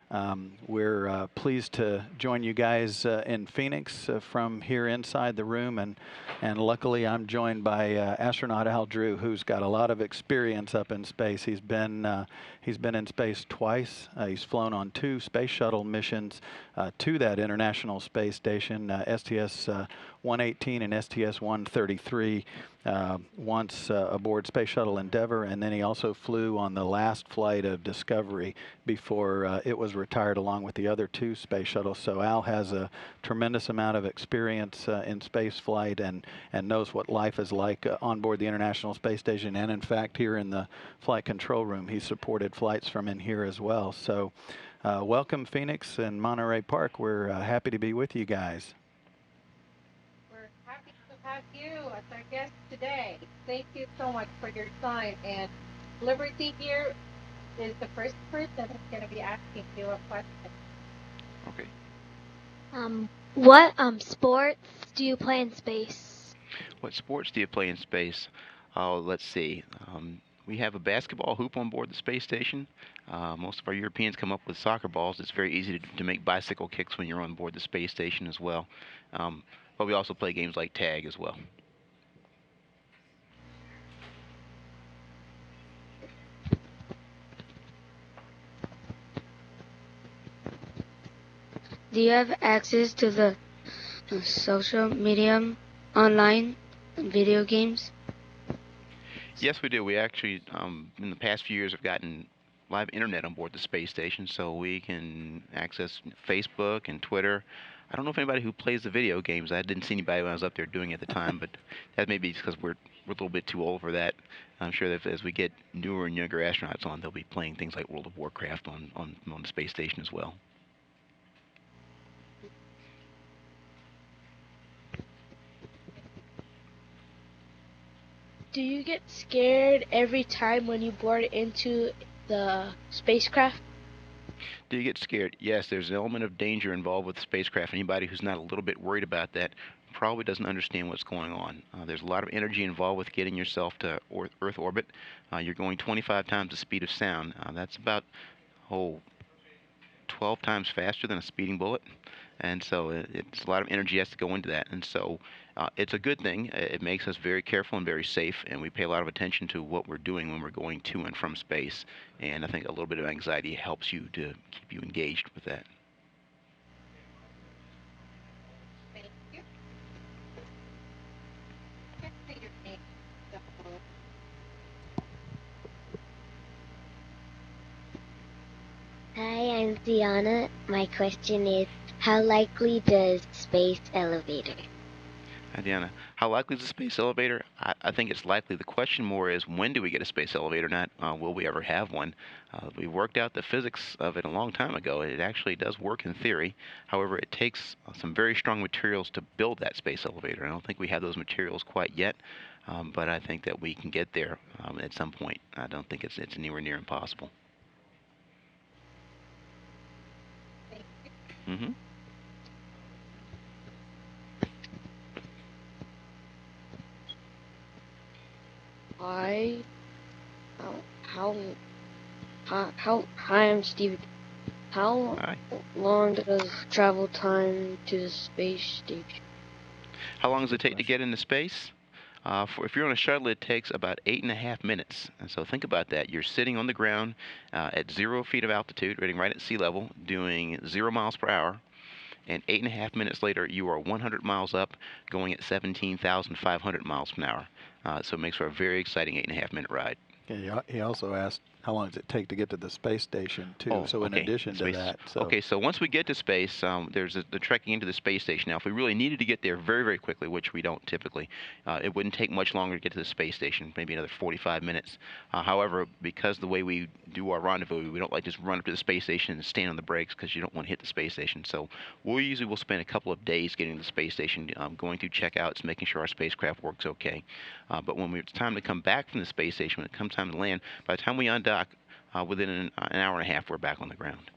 We're pleased to join you guys in Phoenix from here inside the room, and luckily I'm joined by astronaut Al Drew, who's got a lot of experience up in space. He's been in space twice. He's flown on 2 space shuttle missions to that International Space Station, STS 118 and STS 133. Once aboard Space Shuttle Endeavour, and then he also flew on the last flight of Discovery before it was retired along with the other 2 space shuttles. So Al has a tremendous amount of experience in space flight and knows what life is like on board the International Space Station, and in fact here in the flight control room he's supported flights from in here as well. So welcome Phoenix and Monterey Park. We're happy to be with you guys. We're happy to have you as our guest today. Thank you so much for your time. And Liberty here is the first person who's going to be asking you a question. Okay. What sports do you play in space? What sports do you play in space? Oh, let's see. We have a basketball hoop on board the space station. Most of our Europeans come up with soccer balls. It's very easy to make bicycle kicks when you're on board the space station as well. But we also play games like tag as well. Do you have access to the social media, online, video games? Yes, we do. We actually, in the past few years, have gotten live internet on board the space station, so we can access Facebook and Twitter. I don't know if anybody who plays the video games. I didn't see anybody when I was up there doing it at the time, but that may be because we're a little bit too old for that. I'm sure that as we get newer and younger astronauts on, they'll be playing things like World of Warcraft on the space station as well. Do you get scared every time when you board into the spacecraft? Do you get scared? Yes, there's an element of danger involved with the spacecraft. Anybody who's not a little bit worried about that probably doesn't understand what's going on. There's a lot of energy involved with getting yourself to Earth orbit. You're going 25 times the speed of sound. That's about, 12 times faster than a speeding bullet. And so it's a lot of energy has to go into that. And so it's a good thing. It makes us very careful and very safe, and we pay a lot of attention to what we're doing when we're going to and from space. And I think a little bit of anxiety helps you to keep you engaged with that. Thank you. Can I say your name? Hi, I'm Diana. My question is, how likely does space elevator? Hi, Diana. How likely is a space elevator? I think it's likely. The question more is, when do we get a space elevator, not will we ever have one? We worked out the physics of it a long time ago. It actually does work in theory. However, it takes some very strong materials to build that space elevator. I don't think we have those materials quite yet, but I think that we can get there at some point. I don't think it's anywhere near impossible. Mm-hmm. Hi. Hi, I'm Steve. How Hi. long does travel time to the space station? How long does it take to get into space? If you're on a shuttle, it takes about 8.5 minutes. And so think about that. You're sitting on the ground at 0 feet of altitude, rating right at sea level, doing 0 miles per hour. And 8.5 minutes later, you are 100 miles up, going at 17,500 miles an hour. So it makes for a very exciting 8.5 minute ride. Yeah, he also asked how long does it take to get to the space station too. Oh, so in okay. addition to that, Okay, so once we get to space, there's the trekking into the space station. Now, if we really needed to get there very, very quickly, which we don't typically, it wouldn't take much longer to get to the space station, maybe another 45 minutes. However, because the way we do our rendezvous, we don't like just run up to the space station and stand on the brakes because you don't want to hit the space station. So we usually will spend a couple of days getting to the space station, going through checkouts, making sure our spacecraft works okay. But when it's time to come back from the space station, when it comes time to land, by the time we undock, within an hour and a half, we're back on the ground.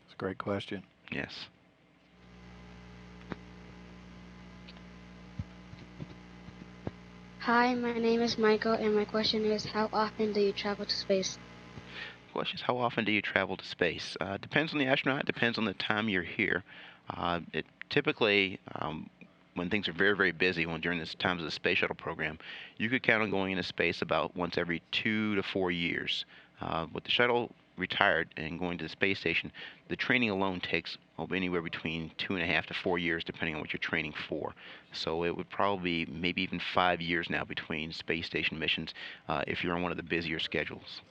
That's a great question. Yes. Hi, my name is Michael, and my question is, how often do you travel to space? Question is, how often do you travel to space? Depends on the astronaut. Depends on the time you're here. It typically, when things are very, very busy, when during this times of the space shuttle program, you could count on going into space about once every 2 to 4 years. With the shuttle retired and going to the space station, the training alone takes anywhere between 2.5 to 4 years, depending on what you're training for. So it would probably be maybe even 5 years now between space station missions if you're on one of the busier schedules.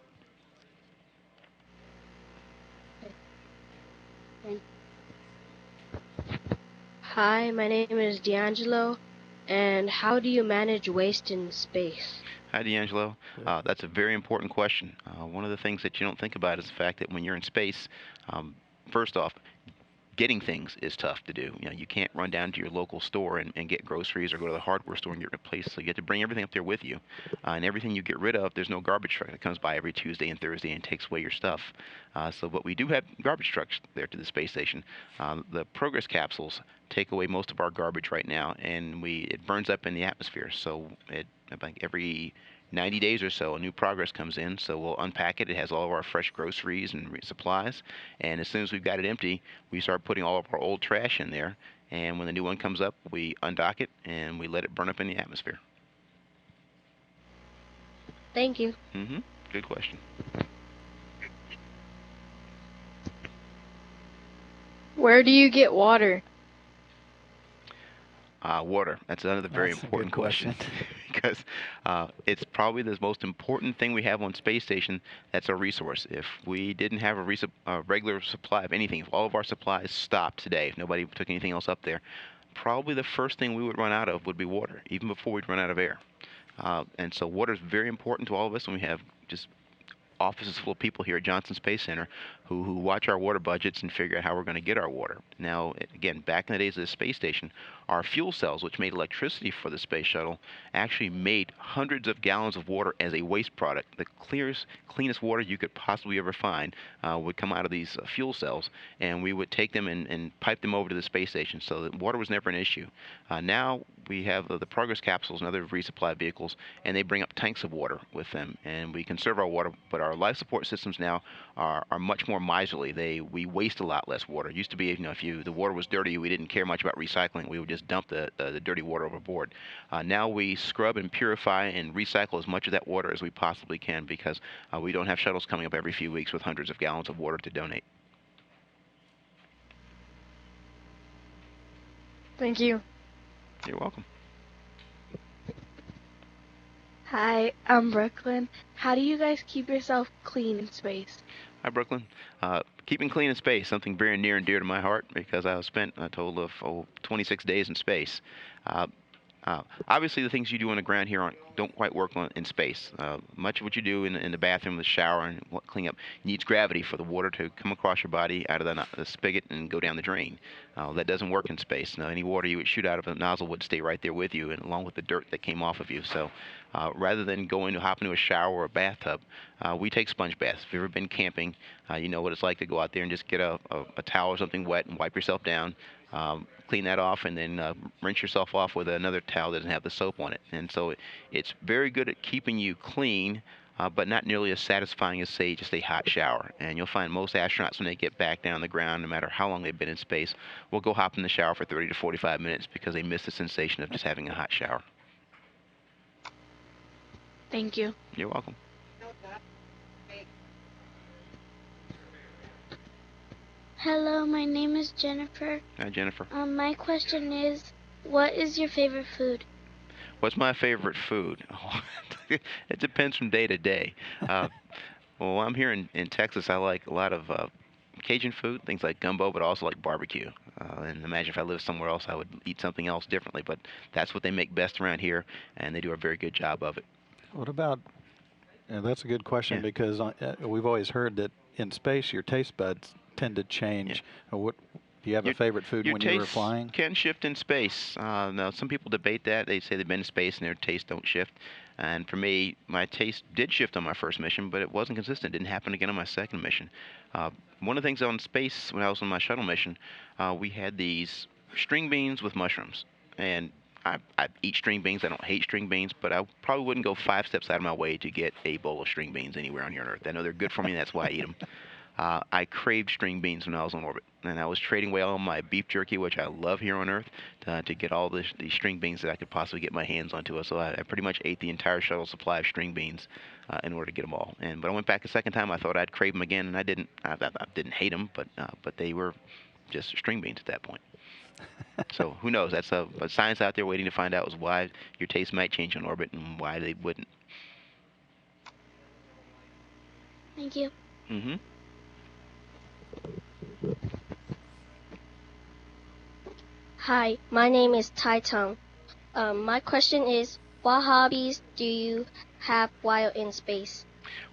Hi, my name is D'Angelo, and how do you manage waste in space? Hi, D'Angelo. That's a very important question. One of the things that you don't think about is the fact that when you're in space, first off, getting things is tough to do. You can't run down to your local store and get groceries or go to the hardware store and get replaced. So you have to bring everything up there with you. And everything you get rid of, there's no garbage truck that comes by every Tuesday and Thursday and takes away your stuff. But we do have garbage trucks there to the space station. The Progress capsules take away most of our garbage right now, and it burns up in the atmosphere. So I think every 90 days or so, a new Progress comes in, so we'll unpack it. It has all of our fresh groceries and supplies, and as soon as we've got it empty, we start putting all of our old trash in there, and when the new one comes up, we undock it, and we let it burn up in the atmosphere. Thank you. Good question. Where do you get water? Water. That's another very That's a important good question. because it's probably the most important thing we have on space station. That's a resource. If we didn't have a regular supply of anything, if all of our supplies stopped today, if nobody took anything else up there, probably the first thing we would run out of would be water, even before we'd run out of air. And so water is very important to all of us, and we have just offices full of people here at Johnson Space Center who watch our water budgets and figure out how we're going to get our water. Now, again, back in the days of the space station, our fuel cells, which made electricity for the space shuttle, actually made hundreds of gallons of water as a waste product. The cleanest water you could possibly ever find would come out of these fuel cells, and we would take them and pipe them over to the space station, so that water was never an issue. Now we have the Progress capsules and other resupply vehicles, and they bring up tanks of water with them, and we conserve our water, but our life support systems now are much more miserly. We waste a lot less water. It used to be, if the water was dirty, we didn't care much about recycling. We would just dump the dirty water overboard. Now we scrub and purify and recycle as much of that water as we possibly can, because we don't have shuttles coming up every few weeks with hundreds of gallons of water to donate. Thank you. You're welcome. Hi, I'm Brooklyn. How do you guys keep yourself clean in space? Hi, Brooklyn. Keeping clean in space, something very near and dear to my heart, because I spent a total of 26 days in space. Obviously, the things you do on the ground here don't quite work in space. Much of what you do in the bathroom, the shower, and cleaning up needs gravity for the water to come across your body out of the spigot and go down the drain. That doesn't work in space. Now, any water you would shoot out of a nozzle would stay right there with you, and along with the dirt that came off of you. So rather than hop into a shower or a bathtub, we take sponge baths. If you've ever been camping, you know what it's like to go out there and just get a towel or something wet and wipe yourself down. Clean that off, and then rinse yourself off with another towel that doesn't have the soap on it. And so it's very good at keeping you clean, but not nearly as satisfying as, say, just a hot shower. And you'll find most astronauts, when they get back down on the ground, no matter how long they've been in space, will go hop in the shower for 30 to 45 minutes because they miss the sensation of just having a hot shower. Thank you. You're welcome. Hello, my name is Jennifer. Hi, Jennifer. My question is, what is your favorite food? What's my favorite food? Oh, it depends from day to day. Well, I'm here in Texas. I like a lot of Cajun food, things like gumbo, but also like barbecue. And imagine if I lived somewhere else, I would eat something else differently. But that's what they make best around here, and they do a very good job of it. What about, that's a good question, because we've always heard that in space your taste buds tend to change. What do you have a favorite food when you were flying? Your taste can shift in space. Now, some people debate that. They say they've been in space and their tastes don't shift. And for me, my taste did shift on my first mission, but it wasn't consistent. It didn't happen again on my second mission. One of the things on space, when I was on my shuttle mission, we had these string beans with mushrooms. And I eat string beans. I don't hate string beans, but I probably wouldn't go 5 steps out of my way to get a bowl of string beans anywhere on here on Earth. I know they're good for me, and that's why I eat them. I craved string beans when I was on orbit, and I was trading away all my beef jerky, which I love here on Earth, to get all the string beans that I could possibly get my hands onto. So I pretty much ate the entire shuttle supply of string beans in order to get them all. But I went back a second time. I thought I'd crave them again, and I didn't. I didn't hate them, but they were just string beans at that point. So who knows? That's a science out there waiting to find out is why your taste might change on orbit and why they wouldn't. Thank you. Mm-hmm. Hi, my name is Tai Tong. My question is, what hobbies do you have while in space?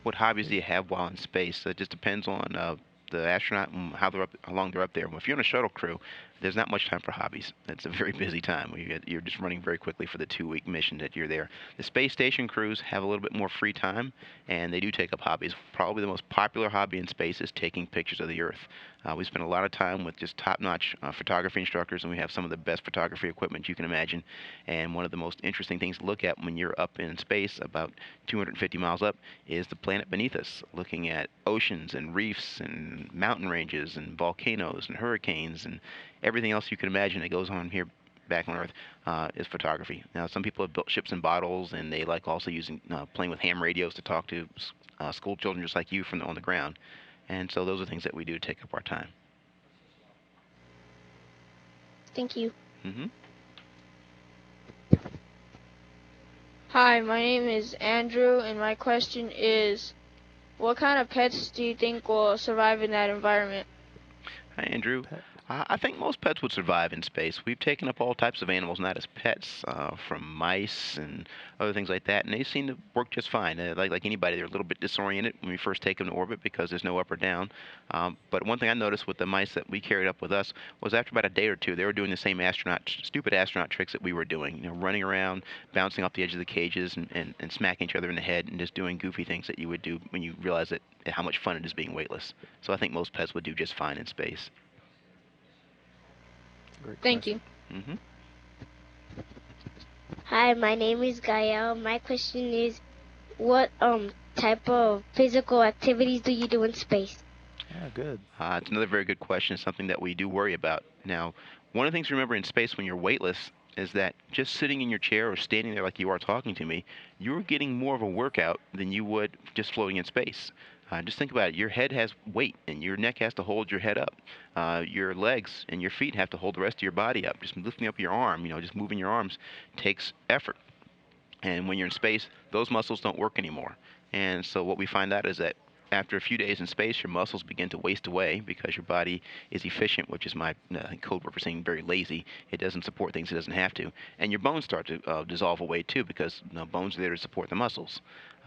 What hobbies do you have while in space? It just depends on the astronaut and how long they're up there. If you're on a shuttle crew, there's not much time for hobbies. It's a very busy time. You're just running very quickly for the 2-week mission that you're there. The space station crews have a little bit more free time, and they do take up hobbies. Probably the most popular hobby in space is taking pictures of the Earth. We spend a lot of time with just top-notch photography instructors, and we have some of the best photography equipment you can imagine. And one of the most interesting things to look at when you're up in space, about 250 miles up, is the planet beneath us, looking at oceans and reefs and mountain ranges and volcanoes and hurricanes and everything else you can imagine that goes on here back on Earth is photography. Now, some people have built ships and bottles, and they like also playing with ham radios to talk to school children just like you on the ground. And so those are things that we do to take up our time. Thank you. Mm-hmm. Hi, my name is Andrew, and my question is, what kind of pets do you think will survive in that environment? Hi, Andrew. I think most pets would survive in space. We've taken up all types of animals, not as pets, from mice and other things like that, and they seem to work just fine. Like anybody, they're a little bit disoriented when we first take them to orbit because there's no up or down. But one thing I noticed with the mice that we carried up with us was after about a day or two, they were doing the same stupid astronaut tricks that we were doing. Running around, bouncing off the edge of the cages, and smacking each other in the head, and just doing goofy things that you would do when you realize how much fun it is being weightless. So I think most pets would do just fine in space. Thank you. Mm-hmm. Hi, my name is Gael. My question is, what type of physical activities do you do in space? Yeah, good. It's another very good question. It's something that we do worry about. Now, one of the things to remember in space when you're weightless is that just sitting in your chair or standing there like you are talking to me, you're getting more of a workout than you would just floating in space. Just think about it. Your head has weight, and your neck has to hold your head up. Your legs and your feet have to hold the rest of your body up. Just lifting up your arm, just moving your arms takes effort. And when you're in space, those muscles don't work anymore. And so what we find out is that after a few days in space, your muscles begin to waste away because your body is efficient, which is my code word for saying very lazy. It doesn't support things it doesn't have to. And your bones start to dissolve away too because bones are there to support the muscles.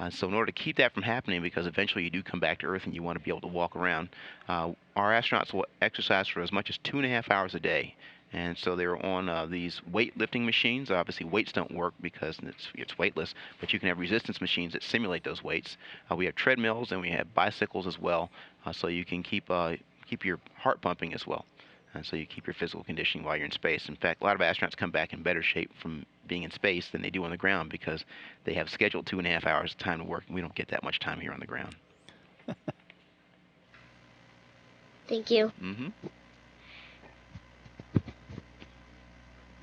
So in order to keep that from happening, because eventually you do come back to Earth and you want to be able to walk around, our astronauts will exercise for as much as 2.5 hours a day. And so they're on these weightlifting machines. Obviously, weights don't work because it's weightless, but you can have resistance machines that simulate those weights. We have treadmills and we have bicycles as well, so you can keep your heart pumping as well. And so you keep your physical conditioning while you're in space. In fact, a lot of astronauts come back in better shape from being in space than they do on the ground because they have scheduled 2.5 hours of time to work. We don't get that much time here on the ground. Thank you. Mm-hmm.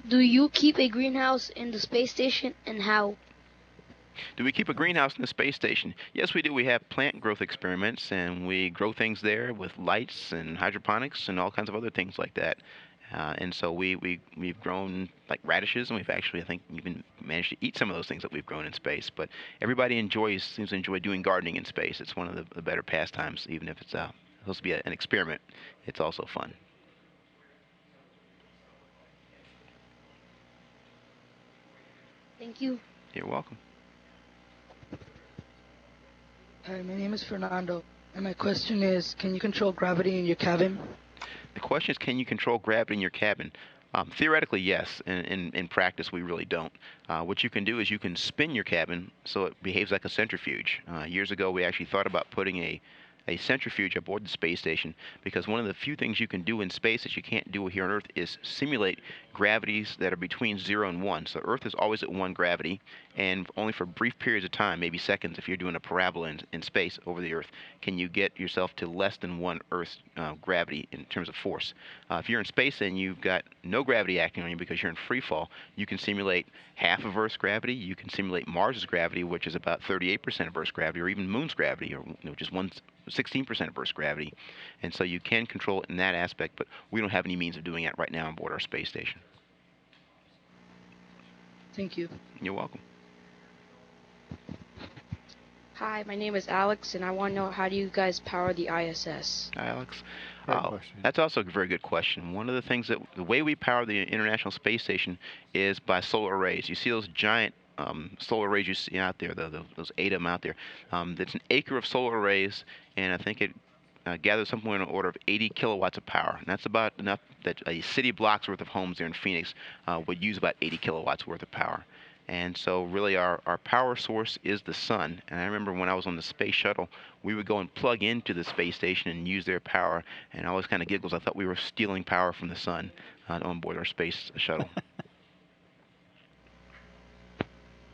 Do you keep a greenhouse in the space station, and how? Do we keep a greenhouse in the space station? Yes, we do. We have plant growth experiments, and we grow things there with lights and hydroponics and all kinds of other things like that. And so we've grown like radishes, and we've actually, I think, even managed to eat some of those things that we've grown in space. But everybody seems to enjoy doing gardening in space. It's one of the better pastimes, even if it's supposed to be an experiment. It's also fun. Thank you. You're welcome. Hi, my name is Fernando, and my question is, can you control gravity in your cabin? The question is, can you control gravity in your cabin? Theoretically, yes. In practice, we really don't. What you can do is you can spin your cabin so it behaves like a centrifuge. Years ago, we actually thought about putting a centrifuge aboard the space station, because one of the few things you can do in space that you can't do here on Earth is simulate gravities that are between 0 and 1. So Earth is always at 1 gravity, and only for brief periods of time, maybe seconds, if you're doing a parabola in space over the Earth, can you get yourself to less than 1 Earth gravity in terms of force. If you're in space and you've got no gravity acting on you because you're in free fall, you can simulate half of Earth's gravity. You can simulate Mars's gravity, which is about 38% of Earth's gravity, or even Moon's gravity, or just 16% of Earth's gravity. And so you can control it in that aspect, but we don't have any means of doing it right now on board our space station. Thank you. You're welcome. Hi, my name is Alex, and I want to know, how do you guys power the ISS? Hi, Alex. Great question. That's also a very good question. One of the things the way we power the International Space Station is by solar arrays. You see those giant solar arrays you see out there, those 8 of them out there. It's an acre of solar arrays, and I think it gathers somewhere in the order of 80 kilowatts of power. And that's about enough that a city block's worth of homes there in Phoenix would use about 80 kilowatts worth of power. And so really our power source is the sun. And I remember when I was on the space shuttle, we would go and plug into the space station and use their power. And I always kind of giggles. I thought we were stealing power from the sun on board our space shuttle.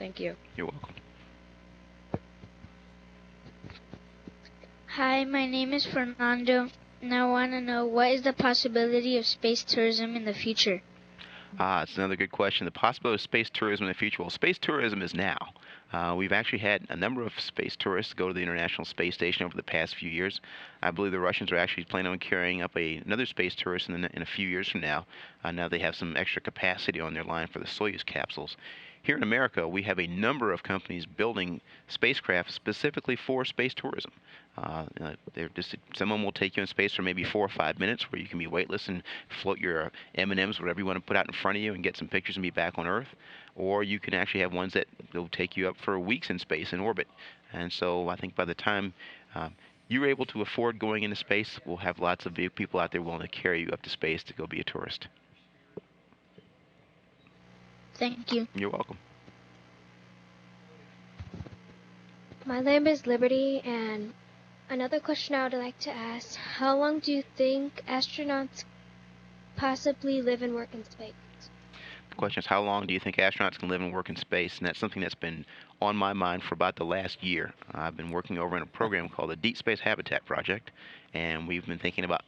Thank you. You're welcome. Hi, my name is Fernando, and I want to know, what is the possibility of space tourism in the future? It's another good question. The possibility of space tourism in the future. Well, space tourism is now. We've actually had a number of space tourists go to the International Space Station over the past few years. I believe the Russians are actually planning on carrying up another space tourist in a few years from now. Now they have some extra capacity on their line for the Soyuz capsules. Here in America, we have a number of companies building spacecraft specifically for space tourism. Some of them will take you in space for maybe 4 or 5 minutes, where you can be weightless and float your M&Ms, whatever you want to put out in front of you, and get some pictures and be back on Earth. Or you can actually have ones that will take you up for weeks in space in orbit. And so I think by the time you're able to afford going into space, we'll have lots of people out there willing to carry you up to space to go be a tourist. Thank you. You're welcome. My name is Liberty, and another question I would like to ask: how long do you think astronauts possibly live and work in space? The question is, how long do you think astronauts can live and work in space? And that's something that's been on my mind for about the last year. I've been working over in a program called the Deep Space Habitat Project, and we've been thinking about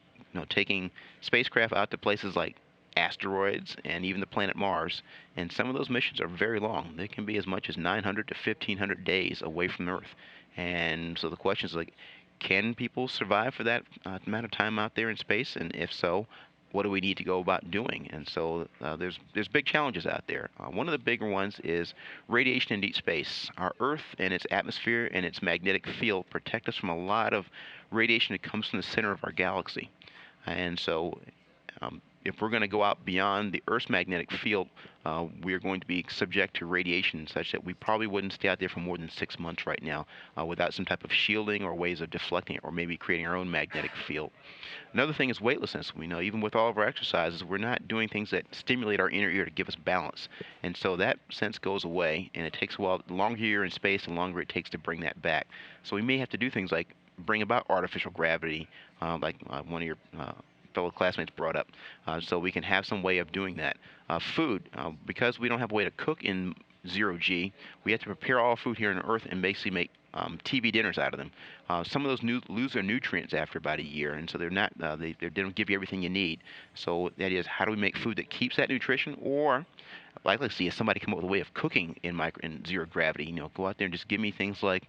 taking spacecraft out to places like asteroids and even the planet Mars. And some of those missions are very long. They can be as much as 900 to 1,500 days away from Earth. And so the question is, like, can people survive for that amount of time out there in space? And if so, what do we need to go about doing? And so there's big challenges out there. One of the bigger ones is radiation in deep space. Our Earth and its atmosphere and its magnetic field protect us from a lot of radiation that comes from the center of our galaxy. And so if we're going to go out beyond the Earth's magnetic field, we're going to be subject to radiation such that we probably wouldn't stay out there for more than 6 months right now without some type of shielding or ways of deflecting it, or maybe creating our own magnetic field. Another thing is weightlessness. We know even with all of our exercises, we're not doing things that stimulate our inner ear to give us balance. And so that sense goes away, and it takes a while. The longer you're in space, the longer it takes to bring that back. So we may have to do things like bring about artificial gravity, like one of your fellow classmates brought up, so we can have some way of doing that. Food, because we don't have a way to cook in 0G, we have to prepare all food here on Earth and basically make TV dinners out of them. Some of those lose their nutrients after about a year, and so they're not they don't give you everything you need. So that is, how do we make food that keeps that nutrition? Or I'd like to see somebody come up with a way of cooking in zero gravity. Go out there and just give me things like,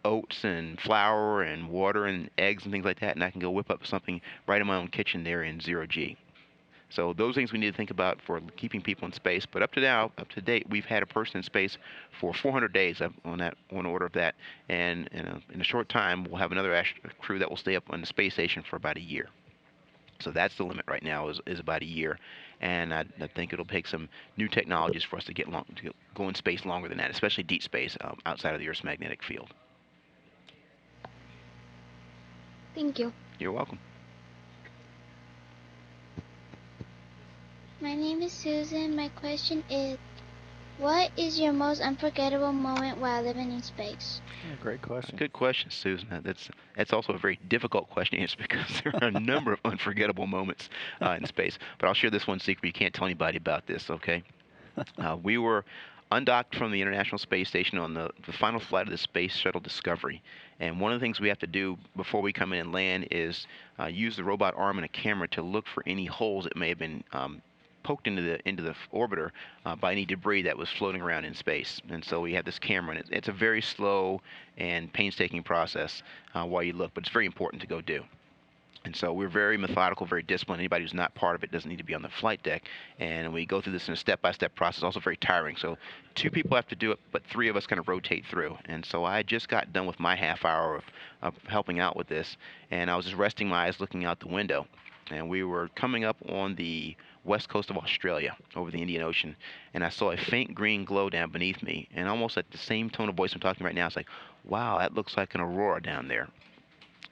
oats and flour and water and eggs and things like that, and I can go whip up something right in my own kitchen there in 0G. So those things we need to think about for keeping people in space. But up to date, we've had a person in space for 400 days on order of that, and in a short time, we'll have another crew that will stay up on the space station for about a year. So that's the limit right now, is about a year. And I think it'll take some new technologies for us to go in space longer than that, especially deep space outside of the Earth's magnetic field. Thank you. You're welcome. My name is Susan. My question is, What is your most unforgettable moment while living in space? Great question. Good question, Susan. That's also a very difficult question to answer because there are a number of unforgettable moments in space. But I'll share this one secret. You can't tell anybody about this, okay? We were undocked from the International Space Station on the final flight of the Space Shuttle Discovery. And one of the things we have to do before we come in and land is use the robot arm and a camera to look for any holes that may have been poked into the orbiter by any debris that was floating around in space. And so we have this camera, and it's a very slow and painstaking process while you look, but it's very important to go do. And so we're very methodical, very disciplined. Anybody who's not part of it doesn't need to be on the flight deck. And we go through this in a step-by-step process, also very tiring. So 2 people have to do it, but 3 of us kind of rotate through. And so I just got done with my half hour of helping out with this, and I was just resting my eyes looking out the window. And we were coming up on the west coast of Australia over the Indian Ocean, and I saw a faint green glow down beneath me. And almost at the same tone of voice I'm talking right now, it's like, wow, that looks like an aurora down there.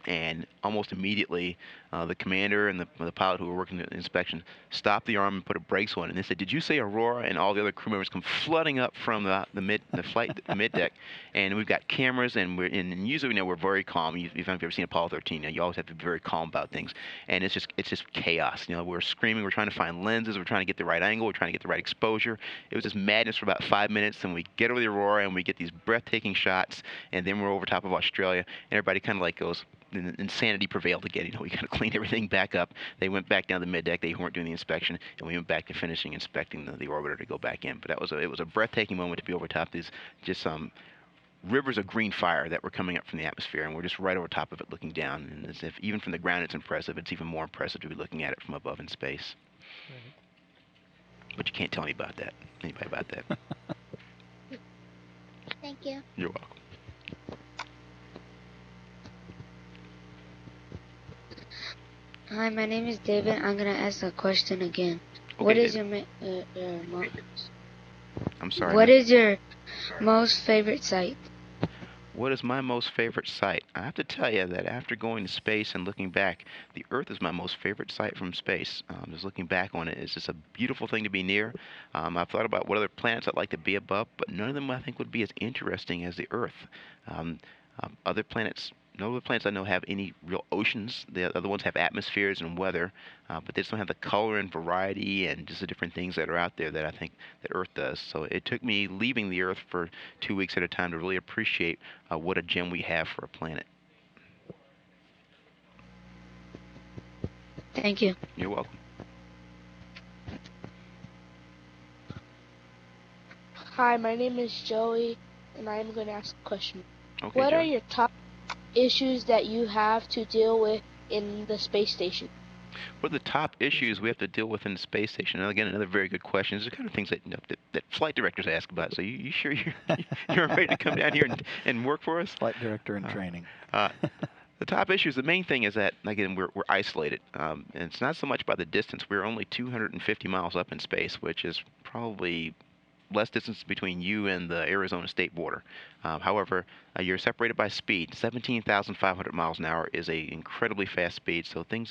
And almost immediately, the commander and the pilot who were working the inspection stopped the arm and put a brakes on it. And they said, "Did you say Aurora?" And all the other crew members come flooding up from the mid deck. And we've got cameras, and usually we're very calm. If you've ever seen Apollo 13, you always have to be very calm about things. And it's just chaos. We're screaming, we're trying to find lenses, we're trying to get the right angle, we're trying to get the right exposure. It was just madness for about 5 minutes, and we get over the Aurora, and we get these breathtaking shots, and then we're over top of Australia, and everybody kind of like goes. Insanity prevailed again. We kind of cleaned everything back up. They went back down the mid deck. They weren't doing the inspection, and we went back to finishing inspecting the orbiter to go back in. But it was a breathtaking moment to be over top these just rivers of green fire that were coming up from the atmosphere, and we're just right over top of it looking down. And as if even from the ground it's impressive, it's even more impressive to be looking at it from above in space. But you can't tell anybody about that. Thank you. You're welcome. Hi, my name is David. I'm gonna ask a question again. Okay, What is David. I'm sorry. What is your most favorite site? What is my most favorite site? I have to tell you that after going to space and looking back, the Earth is my most favorite site from space. Just looking back on it, it's just a beautiful thing to be near. I've thought about what other planets I'd like to be above, but none of them I think would be as interesting as the Earth. Other planets. No other planets I know have any real oceans. The other ones have atmospheres and weather, but they just don't have the color and variety and just the different things that are out there that I think that Earth does. So it took me leaving the Earth for 2 weeks at a time to really appreciate what a gem we have for a planet. Thank you. You're welcome. Hi, my name is Joey, and I am going to ask a question. Okay, What are Joey. your top issues that you have to deal with in the space station? What are the top issues we have to deal with in the space station? And again, another very good question. These are the kind of things that flight directors ask about. So you sure you're ready to come down here and work for us? Flight director in training. The top issues, the main thing is that, again, we're isolated. And it's not so much by the distance. We're only 250 miles up in space, which is probably less distance between you and the Arizona state border. However, you're separated by speed. 17,500 miles an hour is a incredibly fast speed, so you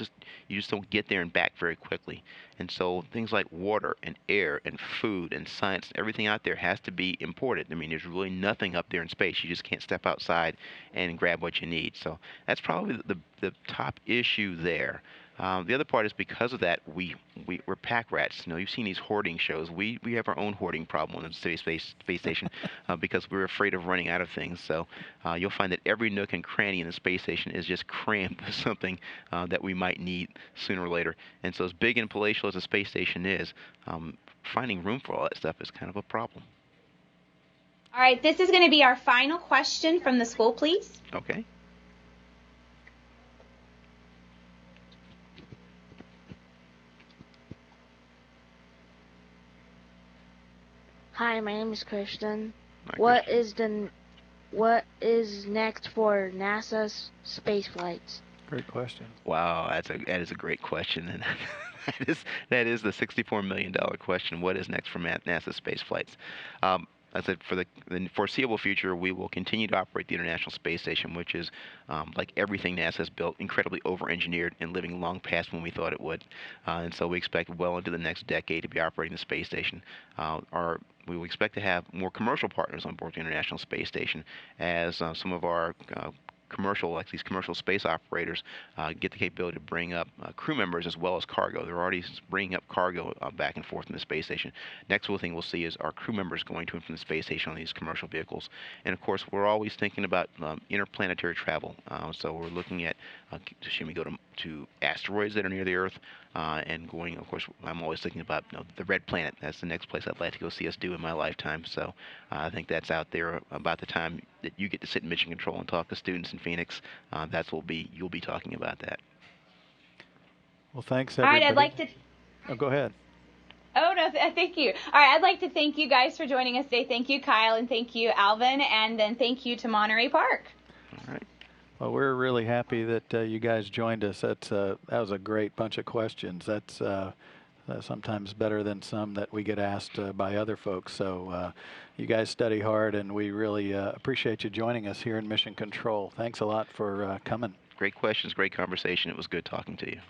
just don't get there and back very quickly. And so things like water and air and food and science, everything out there has to be imported. I mean, there's really nothing up there in space. You just can't step outside and grab what you need. So that's probably the top issue there. The other part is because of that, we're pack rats. You've seen these hoarding shows. We have our own hoarding problem on the space station because we're afraid of running out of things. So you'll find that every nook and cranny in the space station is just crammed with something that we might need sooner or later. And so as big and palatial as the space station is, finding room for all that stuff is kind of a problem. All right, this is going to be our final question from the school, please. Okay. Hi, my name is Christian. Hi, What Christian. is next for NASA's space flights? Great question. Wow, that is a great question, and that is the $64 million question. What is next for NASA space flights? I said for the foreseeable future, we will continue to operate the International Space Station, which is, like everything NASA has built, incredibly over-engineered and living long past when we thought it would. And so we expect well into the next decade to be operating the space station. Our we will expect to have more commercial partners on board the International Space Station as some of our like these commercial space operators, get the capability to bring up crew members as well as cargo. They're already bringing up cargo back and forth from the space station. Next thing we'll see is our crew members going to and from the space station on these commercial vehicles. And of course, we're always thinking about interplanetary travel. So we're looking at, should we go to asteroids that are near the Earth, and going, of course, I'm always thinking about the red planet. That's the next place I'd like to go see us do in my lifetime. So I think that's out there about the time that you get to sit in mission control and talk to students in Phoenix. That's what you'll be talking about that. Well, thanks, All everybody. right, I'd like to. Oh, go ahead. Oh, no, thank you. All right, I'd like to thank you guys for joining us today. Thank you, Kyle, and thank you, Alvin, and then thank you to Monterey Park. All right. Well, we're really happy that you guys joined us. That was a great bunch of questions. That's sometimes better than some that we get asked by other folks. So you guys study hard, and we really appreciate you joining us here in Mission Control. Thanks a lot for coming. Great questions, great conversation. It was good talking to you.